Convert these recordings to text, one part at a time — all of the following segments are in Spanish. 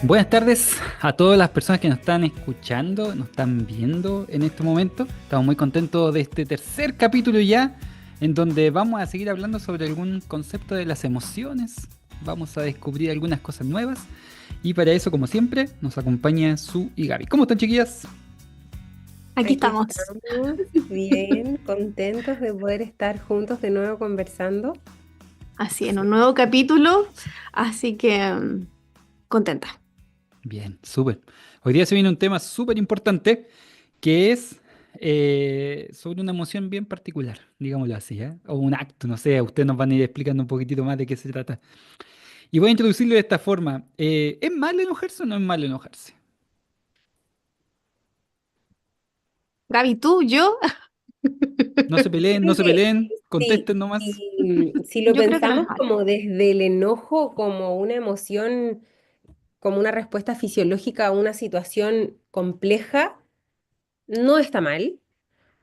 Buenas tardes a todas las personas que nos están escuchando, nos están viendo en este momento. Estamos muy contentos de este tercer capítulo ya, en donde vamos a seguir hablando sobre algún concepto de las emociones. Vamos a descubrir algunas cosas nuevas. Y para eso, como siempre, nos acompaña Su y Gaby. ¿Cómo están, chiquillas? Aquí Aquí estamos. estamos, bien, contentos de poder estar juntos de nuevo conversando. Así, en un nuevo capítulo, así que contenta. Bien, súper. Hoy día se viene un tema súper importante que es sobre una emoción bien particular, digámoslo así, ¿eh? O un acto, no sé, ustedes nos van a ir explicando un poquitito más de qué se trata. Y voy a introducirlo de esta forma. ¿Es malo enojarse o no es malo enojarse? Gaby, tú, yo, No se Yo peleen, no creo se que peleen, sí, contesten nomás. si lo yo creo que no es pensamos malo. como desde el enojo, como una emoción, como una respuesta fisiológica a una situación compleja, no está mal.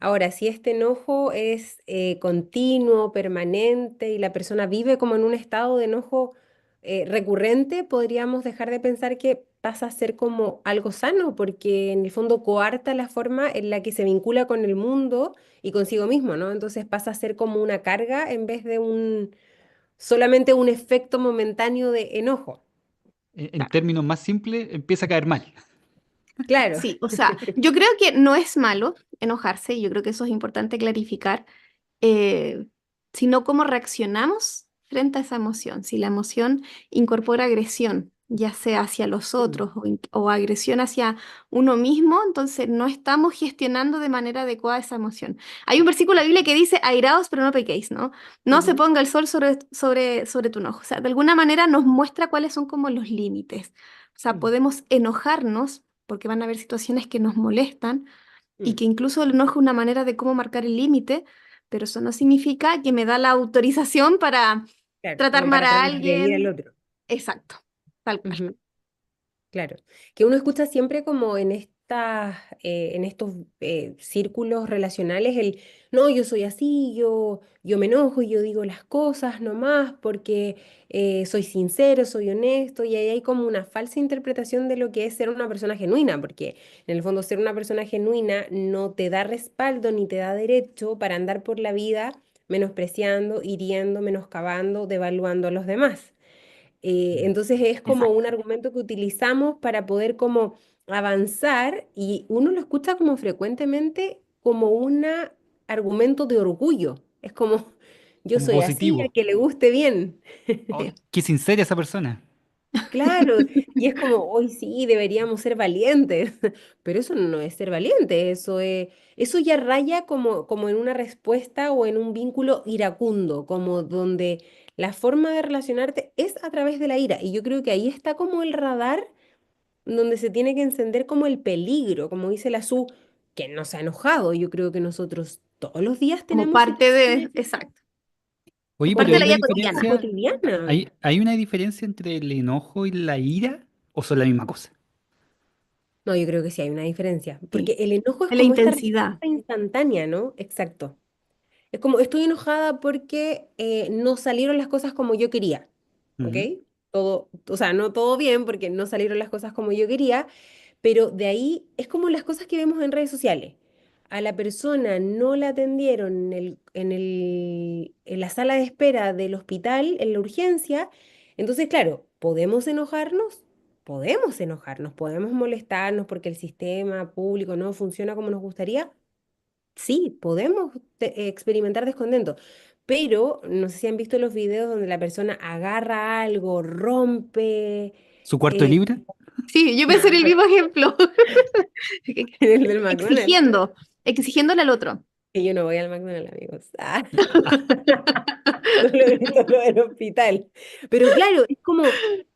Ahora, si este enojo es continuo, permanente y la persona vive como en un estado de enojo recurrente, podríamos dejar de pensar que pasa a ser como algo sano, porque en el fondo coarta la forma en la que se vincula con el mundo y consigo mismo, ¿no? Entonces pasa a ser como una carga en vez de solamente un efecto momentáneo de enojo. En términos más simples, empieza a caer mal. Claro. Sí, o sea, yo creo que no es malo enojarse, y yo creo que eso es importante clarificar, eh, sino cómo reaccionamos frente a esa emoción. Si la emoción incorpora agresión, ya sea hacia los Mm, otros o agresión hacia uno mismo, entonces no estamos gestionando de manera adecuada esa emoción. Hay un versículo de la Biblia que dice, airaos, pero no pequéis, ¿no? No se ujú, ponga el sol sobre tu enojo. O sea, de alguna manera nos muestra cuáles son como los límites. O sea, mm, podemos enojarnos porque van a haber situaciones que nos molestan y mm. que incluso el enojo es una manera de cómo marcar el límite, pero eso no significa que me da la autorización para Claro, tratar como mal para a transgredir al alguien. otro. Exacto, tal cual. Claro, que uno escucha siempre como en estos círculos relacionales no, yo soy así, yo me enojo y yo digo las cosas nomás porque soy sincero, soy honesto y ahí hay como una falsa interpretación de lo que es ser una persona genuina, porque en el fondo ser una persona genuina no te da respaldo ni te da derecho para andar por la vida menospreciando, hiriendo, menoscabando, devaluando a los demás. Mm. Entonces es como un Exacto. argumento que utilizamos para poder como avanzar y uno lo escucha como frecuentemente como un argumento de orgullo. Es como, yo Como soy así, a positivo. que le guste bien. Oh, Sí. qué sincera esa persona. Claro, y es como, hoy sí, deberíamos ser valientes, pero eso no es ser valiente, eso ya raya como en una respuesta o en un vínculo iracundo, como donde la forma de relacionarte es a través de la ira. Y yo creo que ahí está como el radar donde se tiene que encender como el peligro, como dice la Su, que no se ha enojado. Yo creo que nosotros todos los días Como tenemos parte de, situaciones exacto, Oye, parte pero de hay la una vida cotidiana. diferencia, cotidianas. ¿hay una diferencia entre el enojo y la ira o son la misma cosa? No, yo creo que sí hay una diferencia, porque Sí, el enojo es de la como esta intensidad. respuesta instantánea, ¿no? Exacto. Es como estoy enojada porque no salieron las cosas como yo quería, ¿ok? Ujú. Todo, o sea, no todo bien porque no salieron las cosas como yo quería, pero de ahí es como las cosas que vemos en redes sociales. A la persona no la atendieron en la sala de espera del hospital, en la urgencia. Entonces, claro, podemos molestarnos porque el sistema público no funciona como nos gustaría. Sí, podemos experimentar descontento, pero no sé si han visto los videos donde la persona agarra algo, rompe, ¿Su cuarto de eh, libra? Sí, yo pensé en el mismo ejemplo. en el del McDonald's. Exigiéndole al otro. Que yo no voy al McDonald's, amigos. Solo he visto lo del hospital. Pero claro, es como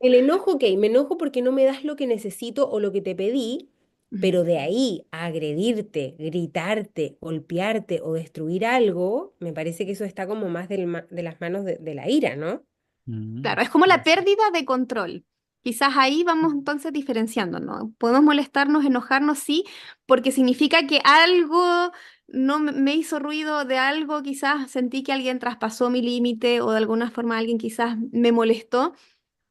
el enojo, ok, me enojo porque no me das lo que necesito o lo que te pedí, Mm. pero de ahí a agredirte, gritarte, golpearte o destruir algo, me parece que eso está como más de las manos de la ira, ¿no? Mm. Claro, es como la pérdida de control. Quizás ahí vamos entonces diferenciando, ¿no? Podemos molestarnos, enojarnos, sí, porque significa que algo no me hizo ruido de algo, quizás sentí que alguien traspasó mi límite o de alguna forma alguien quizás me molestó,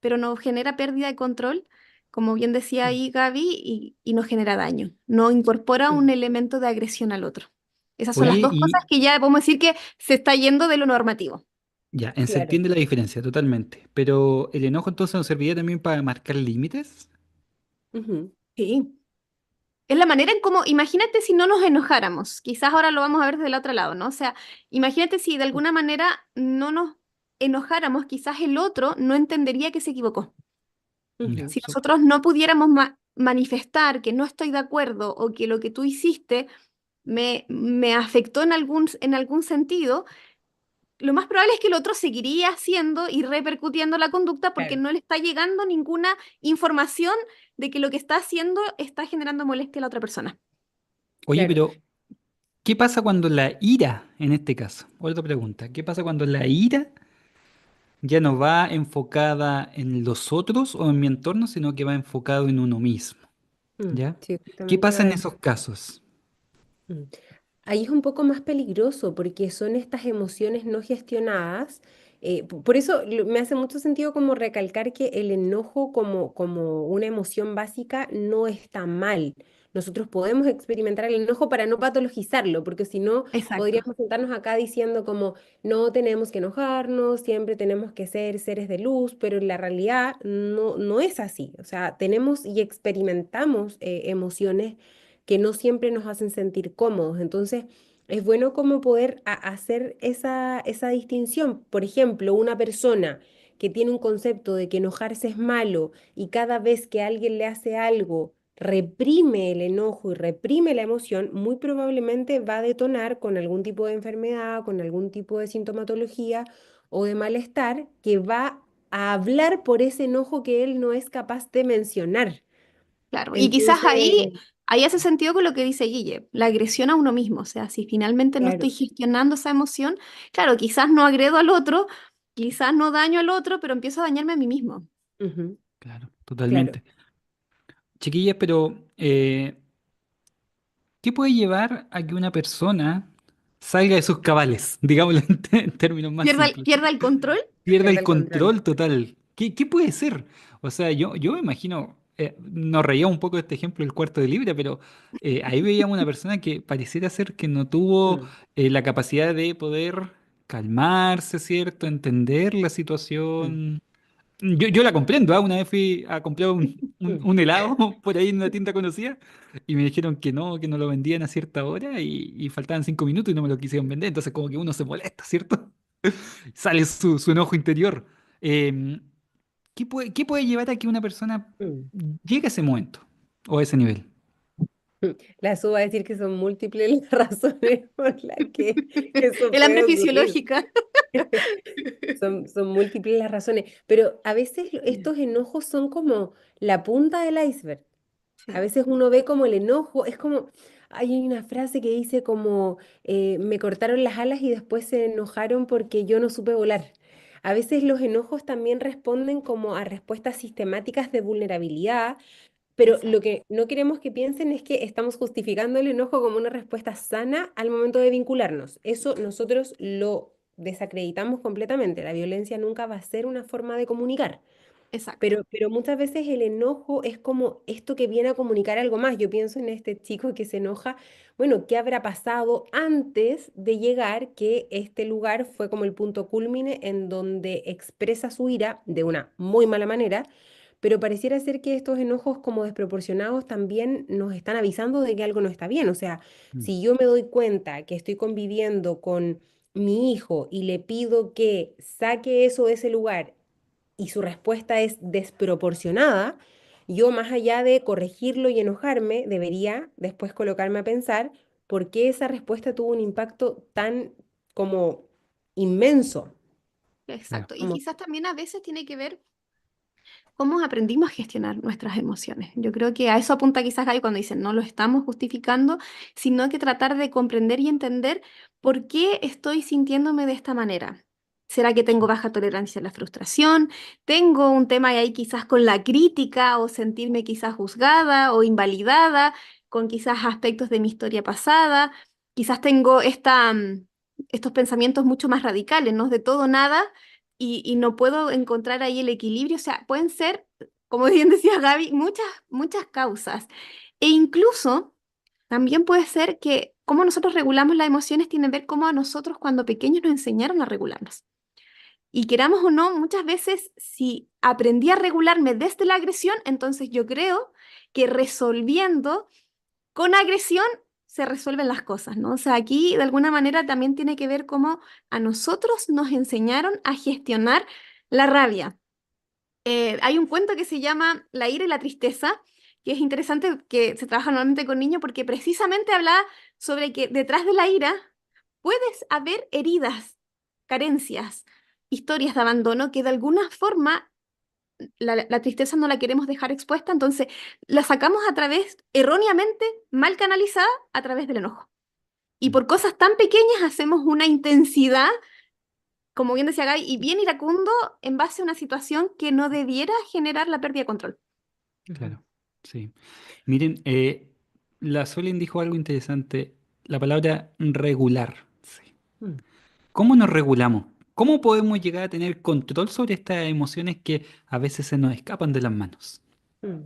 pero no genera pérdida de control. como bien decía ahí Gaby, y nos genera daño. No incorpora un Mm. elemento de agresión al otro. Esas son Oye, las dos cosas y que ya podemos decir que se está yendo de lo normativo. ya, se Claro. entiende la diferencia totalmente, pero ¿el enojo entonces nos serviría también para marcar límites? Ujú. Sí. Es la manera en cómo, imagínate si no nos enojáramos, quizás ahora lo vamos a ver desde el otro lado, ¿no? O sea, imagínate si de alguna manera no nos enojáramos, quizás el otro no entendería que se equivocó. Ya, Ujú. Si nosotros no pudiéramos manifestar que no estoy de acuerdo o que lo que tú hiciste me afectó en algún sentido, lo más probable es que el otro seguiría haciendo y repercutiendo la conducta porque Claro, no le está llegando ninguna información de que lo que está haciendo está generando molestia a la otra persona. Oye, claro. pero ¿qué pasa cuando la ira, en este caso? Otra pregunta, ¿qué pasa cuando la ira ya no va enfocada en los otros o en mi entorno, sino que va enfocado en uno mismo? ¿Ya? Sí, ¿Qué justamente pasa va en de... esos casos? Mm. Ahí es un poco más peligroso porque son estas emociones no gestionadas. Por eso me hace mucho sentido como recalcar que el enojo como una emoción básica no está mal. Nosotros podemos experimentar el enojo para no patologizarlo, porque si no, Exacto. podríamos sentarnos acá diciendo como no tenemos que enojarnos, siempre tenemos que ser seres de luz, pero en la realidad no es así. O sea, tenemos y experimentamos emociones que no siempre nos hacen sentir cómodos. Entonces, es bueno como poder hacer esa distinción. Por ejemplo, una persona que tiene un concepto de que enojarse es malo y cada vez que alguien le hace algo reprime el enojo y reprime la emoción, muy probablemente va a detonar con algún tipo de enfermedad, con algún tipo de sintomatología o de malestar que va a hablar por ese enojo que él no es capaz de mencionar. Claro, y quizás Entonces, ahí hace sentido con lo que dice Guille, la agresión a uno mismo, o sea, si finalmente no estoy claro. gestionando esa emoción, claro, quizás no agredo al otro, quizás no daño al otro, pero empiezo a dañarme a mí mismo. Ujú. Claro, Claro. totalmente. Chiquillas, pero ¿qué puede llevar a que una persona salga de sus cabales? Digámoslo en términos más simples. Pierda el control. Pierda Pierda el el control. control total. ¿Qué puede ser? O sea, yo me imagino, nos reía un poco de este ejemplo del cuarto de libra, pero ahí veíamos una persona que pareciera ser que no tuvo Mm, la capacidad de poder calmarse, ¿cierto? Entender la mm, situación. Yo la comprendo, ¿ah? Una vez fui a comprar mm, un helado por ahí en una tienda conocida y me dijeron que no lo vendían a cierta hora y faltaban 5 minutos y no me lo quisieron vender. Entonces como que uno se molesta, ¿cierto? Sale su enojo interior. Em, qué puede llevar a que una persona mm. llegue a ese momento o a ese nivel? La SU va a decir que son múltiples las razones por las que eso El hambre puede ocurrir. fisiológica. Son múltiples las razones, pero a veces estos enojos son como la punta del iceberg. A Sí, veces uno ve como el enojo, es como, hay una frase que dice como, me cortaron las alas y después se enojaron porque yo no supe volar. A veces los enojos también responden como a respuestas sistemáticas de vulnerabilidad. Pero lo exacto, que no queremos que piensen es que estamos justificando el enojo como una respuesta sana al momento de vincularnos. Eso nosotros lo desacreditamos completamente. La violencia nunca va a ser una forma de comunicar. exacto. Pero muchas veces el enojo es como esto que viene a comunicar algo más. Yo pienso en este chico que se enoja. Bueno, ¿qué habrá pasado antes de llegar que este lugar fue como el punto cúlmine en donde expresa su ira de una muy mala manera? Pero pareciera ser que estos enojos como desproporcionados también nos están avisando de que algo no está bien. O sea, Mm, si yo me doy cuenta que estoy conviviendo con mi hijo y le pido que saque eso de ese lugar y su respuesta es desproporcionada, yo más allá de corregirlo y enojarme, debería después colocarme a pensar por qué esa respuesta tuvo un impacto tan como inmenso. claro. Exacto. Y Como, quizás también a veces tiene que ver cómo aprendimos a gestionar nuestras emociones. Yo creo que a eso apunta quizás Gaby cuando dicen no lo estamos justificando, sino que tratar de comprender y entender por qué estoy sintiéndome de esta manera. ¿Será que tengo baja tolerancia a la frustración? ¿Tengo un tema ahí quizás con la crítica o sentirme quizás juzgada o invalidada con quizás aspectos de mi historia pasada? Quizás tengo estos pensamientos mucho más radicales, ¿no? De todo o nada y no puedo encontrar ahí el equilibrio. O sea, pueden ser como bien decía Gaby, muchas causas. E incluso también puede ser que cómo nosotros regulamos las emociones tiene que ver cómo a nosotros cuando pequeños nos enseñaron a regularnos. Y queramos o no, muchas veces si aprendí a regularme desde la agresión, entonces yo creo que resolviendo con agresión se resuelven las cosas, ¿no? O sea, aquí de alguna manera también tiene que ver cómo a nosotros nos enseñaron a gestionar la rabia. Hay un cuento que se llama La ira y la tristeza, que es interesante que se trabaja normalmente con niños porque precisamente habla sobre que detrás de la ira puedes haber heridas, carencias, historias de abandono que de alguna forma la tristeza no la queremos dejar expuesta, entonces la sacamos a través, erróneamente, mal canalizada, a través del enojo. Y Mm. por cosas tan pequeñas hacemos una intensidad, como bien decía Gaby, y bien iracundo en base a una situación que no debiera generar la pérdida de control. Ujú. Claro, sí. Miren, la Solin dijo algo interesante, la palabra regular. Sí. Mm. ¿Cómo nos regulamos? ¿Cómo podemos llegar a tener control sobre estas emociones que a veces se nos escapan de las manos? Mm.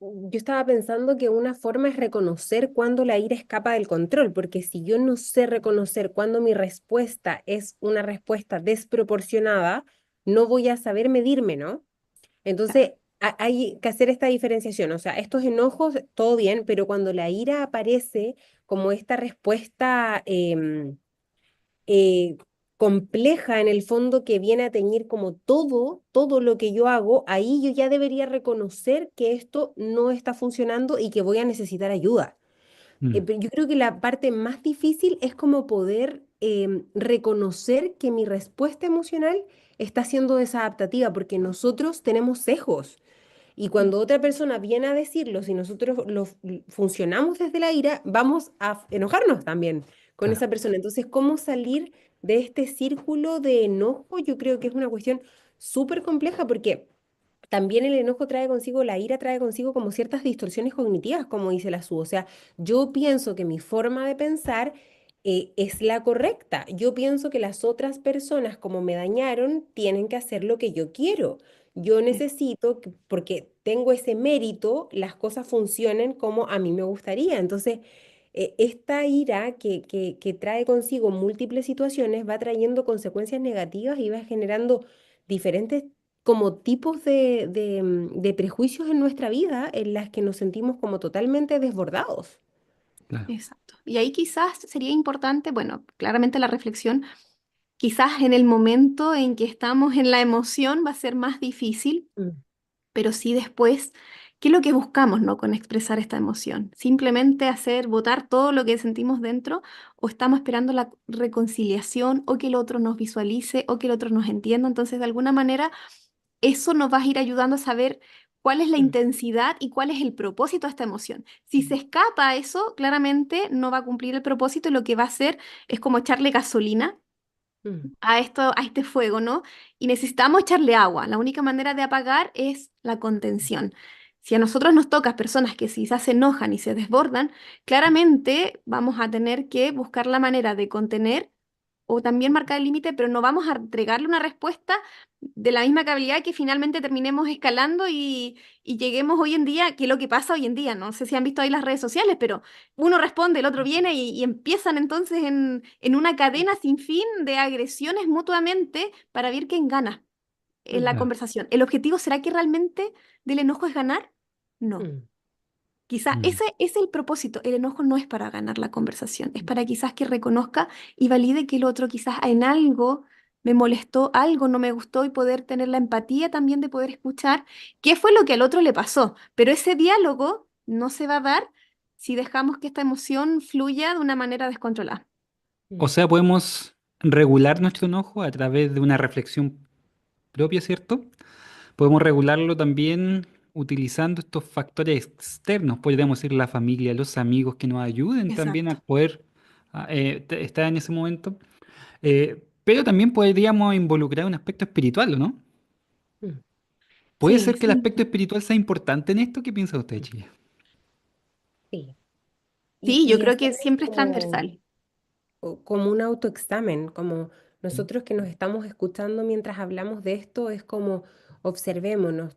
Yo estaba pensando que una forma es reconocer cuando la ira escapa del control, porque si yo no sé reconocer cuando mi respuesta es una respuesta desproporcionada, no voy a saber medirme, ¿no? Claro. Entonces, hay que hacer esta diferenciación. O sea, estos enojos, todo bien, pero cuando la ira aparece como esta respuesta eh, compleja en el fondo que viene a teñir como todo lo que yo hago, ahí yo ya debería reconocer que esto no está funcionando y que voy a necesitar ayuda. Mm, Pero yo creo que la parte más difícil es como poder reconocer que mi respuesta emocional está siendo desadaptativa, porque nosotros tenemos sesgos. Y Mm. cuando otra persona viene a decirlo, si nosotros funcionamos desde la ira, vamos a enojarnos también con claro, esa persona. Entonces, ¿cómo salir de este círculo de enojo? Yo creo que es una cuestión súper compleja porque también el enojo trae consigo, la ira trae consigo como ciertas distorsiones cognitivas, como dice la Su. O sea, yo pienso que mi forma de pensar es la correcta. Yo pienso que las otras personas, como me dañaron, tienen que hacer lo que yo quiero. Yo Sí. necesito, porque tengo ese mérito, las cosas funcionen como a mí me gustaría. Entonces, esta ira que trae consigo múltiples situaciones va trayendo consecuencias negativas y va generando diferentes como tipos de prejuicios en nuestra vida en las que nos sentimos como totalmente desbordados. claro, Exacto. Y ahí quizás sería importante, bueno, claramente la reflexión, quizás en el momento en que estamos en la emoción va a ser más difícil, Mm. pero sí después, ¿qué es lo que buscamos, no, con expresar esta emoción? ¿Simplemente hacer votar todo lo que sentimos dentro o estamos esperando la reconciliación o que el otro nos visualice o que el otro nos entienda? Entonces, de alguna manera, eso nos va a ir ayudando a saber cuál es la Mm. intensidad y cuál es el propósito de esta emoción. Si se escapa a eso, claramente no va a cumplir el propósito y lo que va a hacer es como echarle gasolina Mm. a esto, a este fuego, ¿no? Y necesitamos echarle agua. La única manera de apagar es la contención. Si a nosotros nos toca personas que quizás se enojan y se desbordan, claramente vamos a tener que buscar la manera de contener o también marcar el límite, pero no vamos a entregarle una respuesta de la misma calidad que finalmente terminemos escalando y lleguemos hoy en día, que es lo que pasa hoy en día, no sé si han visto ahí las redes sociales, pero uno responde, el otro viene y empiezan entonces en una cadena sin fin de agresiones mutuamente para ver quién gana en Mm. la claro. conversación. ¿El objetivo será que realmente del enojo es ganar? No. Mm. Quizá Mm, ese es el propósito. El enojo no es para ganar la conversación, es para quizás que reconozca y valide que el otro quizás en algo me molestó, algo no me gustó y poder tener la empatía también de poder escuchar qué fue lo que al otro le pasó. Pero ese diálogo no se va a dar si dejamos que esta emoción fluya de una manera descontrolada. O Mm. sea, podemos regular nuestro enojo a través de una reflexión propia, ¿cierto? Podemos regularlo también utilizando estos factores externos, podríamos decir la familia, los amigos que nos ayuden también a Exacto. poder estar en ese momento. Pero también podríamos involucrar un aspecto espiritual, ¿o no? Mm. ¿Puede Sí, ser que el sí. aspecto espiritual sea importante en esto? ¿Qué piensa usted, chiquilla? Sí. Sí, yo Y creo que hacerlo siempre es como, transversal. como un autoexamen, como Mm, nosotros que nos estamos escuchando mientras hablamos de esto, es como, observémonos,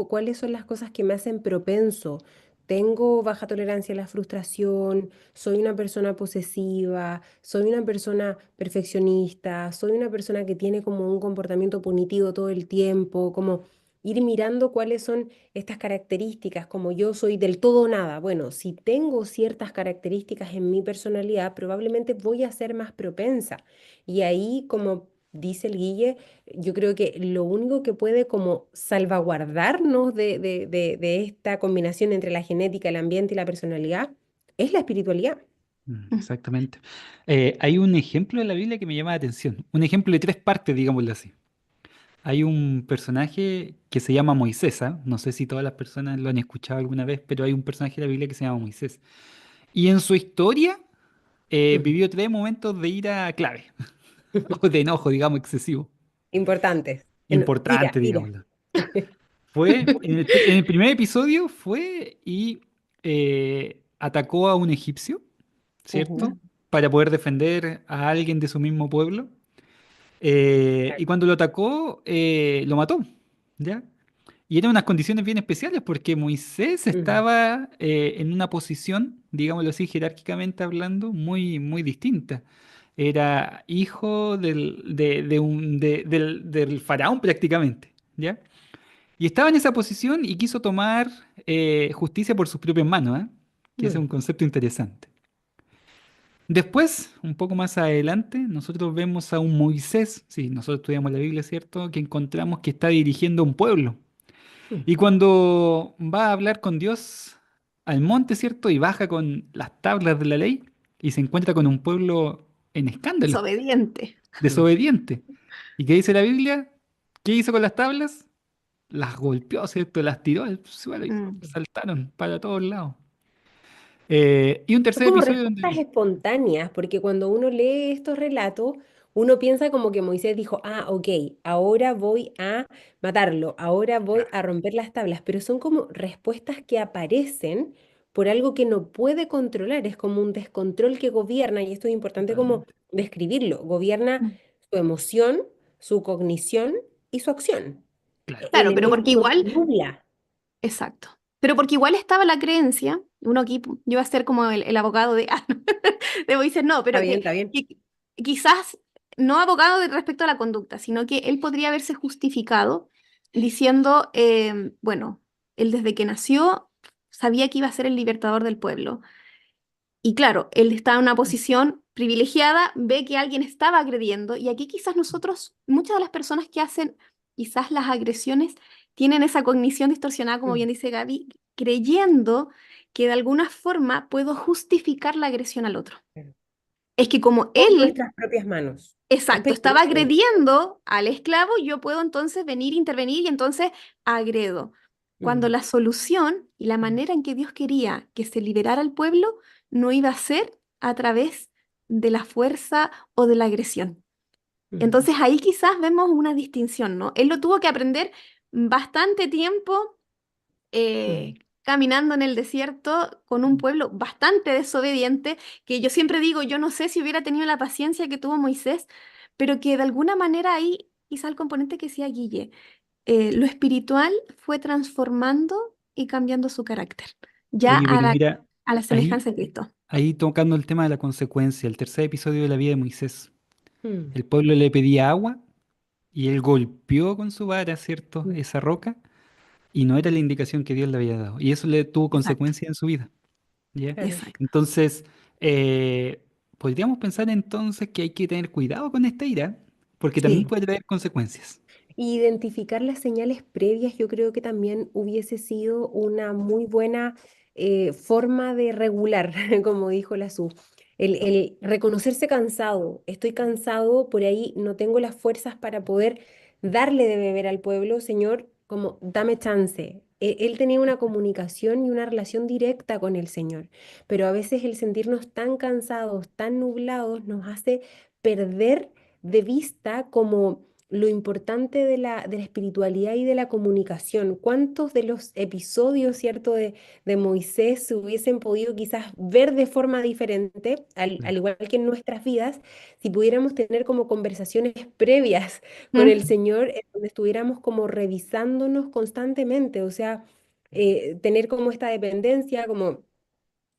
cuáles son las cosas que me hacen propenso. Tengo baja tolerancia a la frustración, soy una persona posesiva, soy una persona perfeccionista, soy una persona que tiene como un comportamiento punitivo todo el tiempo, como ir mirando cuáles son estas características, como yo soy del todo o nada. Bueno, si tengo ciertas características en mi personalidad, probablemente voy a ser más propensa. Y ahí, como dice el Guille, yo creo que lo único que puede como salvaguardarnos de esta combinación entre la genética, el ambiente y la personalidad es la espiritualidad. Mm. Exactamente. Hay un ejemplo en la Biblia que me llama la atención. Un ejemplo de tres partes, digámoslo así. Hay un personaje que se llama Moisés, ¿ah? No sé si todas las personas lo han escuchado alguna vez, pero hay un personaje de la Biblia que se llama Moisés. Y en su historia Mm. vivió tres momentos de ira clave, o de enojo, digamos, excesivo. Importantes. Ira, Importante, ira. digámoslo. En el primer episodio fue y atacó a un egipcio, Ujú. ¿cierto? Para poder defender a alguien de su mismo pueblo. Y cuando lo atacó, lo mató, ¿ya? Y eran unas condiciones bien especiales porque Moisés Mm. estaba en una posición, digámoslo así, jerárquicamente hablando, muy, muy distinta. Era hijo del faraón prácticamente, ¿ya? Y estaba en esa posición y quiso tomar justicia por sus propias manos, ¿ah? Que ese es Mm. un concepto interesante. Después, un poco más adelante, nosotros vemos a un Moisés, sí, nosotros estudiamos la Biblia, ¿cierto? Que encontramos que está dirigiendo un pueblo. Mm. Y cuando va a hablar con Dios al monte, ¿cierto? Y baja con las tablas de la ley y se encuentra con un pueblo en escándalo, Desobediente. Mm. desobediente. ¿Y qué dice la Biblia? ¿Qué hizo con las tablas? Las golpeó, ¿cierto? Las tiró al suelo y Mm. saltaron para todos lados. Y un Son tercer como episodio respuestas donde... espontáneas, porque cuando uno lee estos relatos, uno piensa como que Moisés dijo, ah, ok, ahora voy a matarlo, ahora voy a romper las tablas, pero son como respuestas que aparecen por algo que no puede controlar, es como un descontrol que gobierna, y esto es importante como Totalmente. describirlo, gobierna Mm. su emoción, su cognición y su acción. Claro. Claro, pero porque Elementos igual, nubla. exacto. Pero porque igual estaba la creencia, uno aquí, yo iba a ser como el abogado de, no, de Moisés, no, Está pero bien, está bien. que quizás no abogado respecto a la conducta, sino que él podría haberse justificado diciendo, bueno, él desde que nació sabía que iba a ser el libertador del pueblo. Y claro, él está en una posición privilegiada, ve que alguien estaba agrediendo y aquí quizás nosotros, muchas de las personas que hacen quizás las agresiones, tienen esa cognición distorsionada, como bien Mm. dice Gaby, creyendo que de alguna forma puedo justificar la agresión al otro. Claro. Es que como Con él, nuestras propias manos. Es exacto, estaba peligroso. agrediendo al esclavo, yo puedo entonces venir, intervenir y entonces agredo. Cuando Mm. la solución y la manera en que Dios quería que se liberara al pueblo no iba a ser a través de la fuerza o de la agresión. Mm. Entonces ahí quizás vemos una distinción, ¿no? Él lo tuvo que aprender bastante tiempo Mm. caminando en el desierto con un pueblo bastante desobediente, que yo siempre digo, yo no sé si hubiera tenido la paciencia que tuvo Moisés, pero que de alguna manera ahí, quizá el componente que decía Guille, lo espiritual fue transformando y cambiando su carácter, ya Oye, pero mira, a la ahí, semejanza de Cristo. ahí tocando el tema de la consecuencia, el tercer episodio de la vida de Moisés. Mm. El pueblo le pedía agua y él golpeó con su vara, ¿cierto? Mm. Esa roca y no era la indicación que Dios le había dado. Y eso le tuvo Exacto, consecuencias en su vida, ¿ya? Claro. exacto. Entonces, podríamos pensar entonces que hay que tener cuidado con esta ira, porque también Sí. puede traer consecuencias. Identificar las señales previas, yo creo que también hubiese sido una muy buena forma de regular, como dijo la Su. El reconocerse cansado, estoy cansado, por ahí no tengo las fuerzas para poder darle de beber al pueblo, Señor, como dame chance. Él tenía una comunicación y una relación directa con el Señor, pero a veces el sentirnos tan cansados, tan nublados, nos hace perder de vista como lo importante de la espiritualidad y de la comunicación. ¿Cuántos de los episodios, cierto, de Moisés se hubiesen podido quizás ver de forma diferente, al Claro. igual que en nuestras vidas, si pudiéramos tener como conversaciones previas con el Mm, Señor, en donde estuviéramos como revisándonos constantemente? O sea, tener como esta dependencia, como...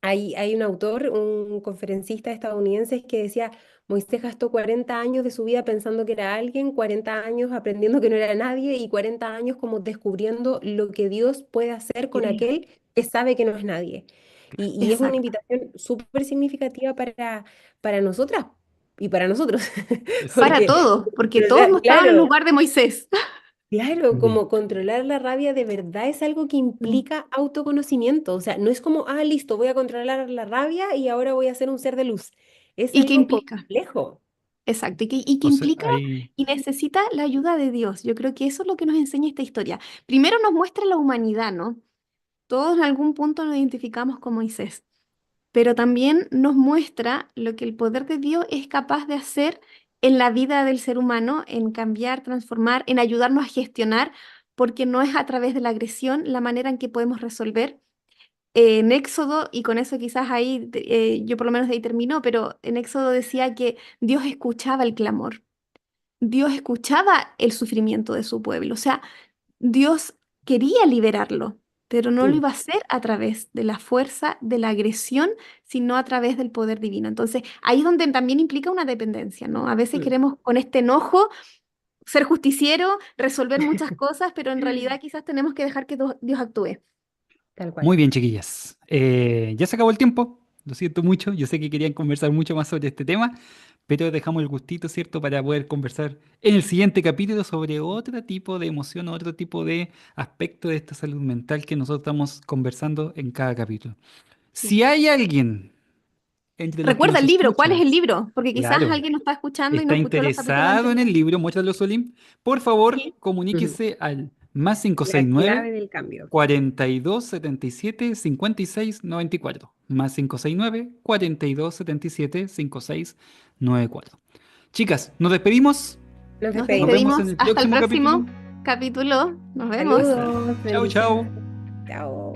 Hay un autor, un conferencista estadounidense que decía, Moisés gastó 40 años de su vida pensando que era alguien, 40 años aprendiendo que no era nadie y 40 años como descubriendo lo que Dios puede hacer con sí, aquel que sabe que no es nadie. Y es una exacto. invitación súper significativa para nosotras y para nosotros, Para Exacto. porque, todos, porque todos no controlar- estaban en el claro, lugar de Moisés. claro, Bien. como controlar la rabia de verdad es algo que Mm. implica autoconocimiento. O sea, no es como, ah, listo, voy a controlar la rabia y ahora voy a ser un ser de luz. Es ¿Y qué algo implica? complejo. Exacto, y que O sea, implica hay... y necesita la ayuda de Dios. Yo creo que eso es lo que nos enseña esta historia. Primero nos muestra la humanidad, ¿no? Todos en algún punto nos identificamos con Moisés, pero también nos muestra lo que el poder de Dios es capaz de hacer en la vida del ser humano, en cambiar, transformar, en ayudarnos a gestionar, porque no es a través de la agresión la manera en que podemos resolver. En Éxodo, y con eso quizás ahí, yo por lo menos de ahí terminó, pero en Éxodo decía que Dios escuchaba el clamor, Dios escuchaba el sufrimiento de su pueblo, o sea, Dios quería liberarlo, pero no lo Mm, iba a hacer a través de la fuerza, de la agresión, sino a través del poder divino. Entonces, ahí es donde también implica una dependencia, ¿no? A veces mm. queremos con este enojo ser justiciero, resolver muchas cosas, pero en realidad quizás tenemos que dejar que Dios actúe. Tal Muy cual. bien, chiquillas. Ya se acabó el tiempo. Lo siento mucho. Yo sé que querían conversar mucho más sobre este tema, pero dejamos el gustito, ¿cierto?, para poder conversar en el siguiente capítulo sobre otro tipo de emoción, otro tipo de aspecto de esta salud mental que nosotros estamos conversando en cada capítulo. Sí. Si hay alguien entre los que Recuerda nos el libro, ¿cuál es escuchan, el libro? Porque quizás claro, alguien nos está escuchando y no está escuchó los capítulos interesado en el anteriores. libro, muéstralo, Solim, por favor, Sí. Ujú. comuníquese al más cinco La seis clave nueve del cambio. 42 77 56 94 más 569 42 77 56 94. Chicas, nos despedimos. Nos Nos Nos vemos despedimos. en despedimos el hasta el próximo capítulo. próximo capítulo. Nos vemos. Saludos, Chao, chao. bendiciones. Chao.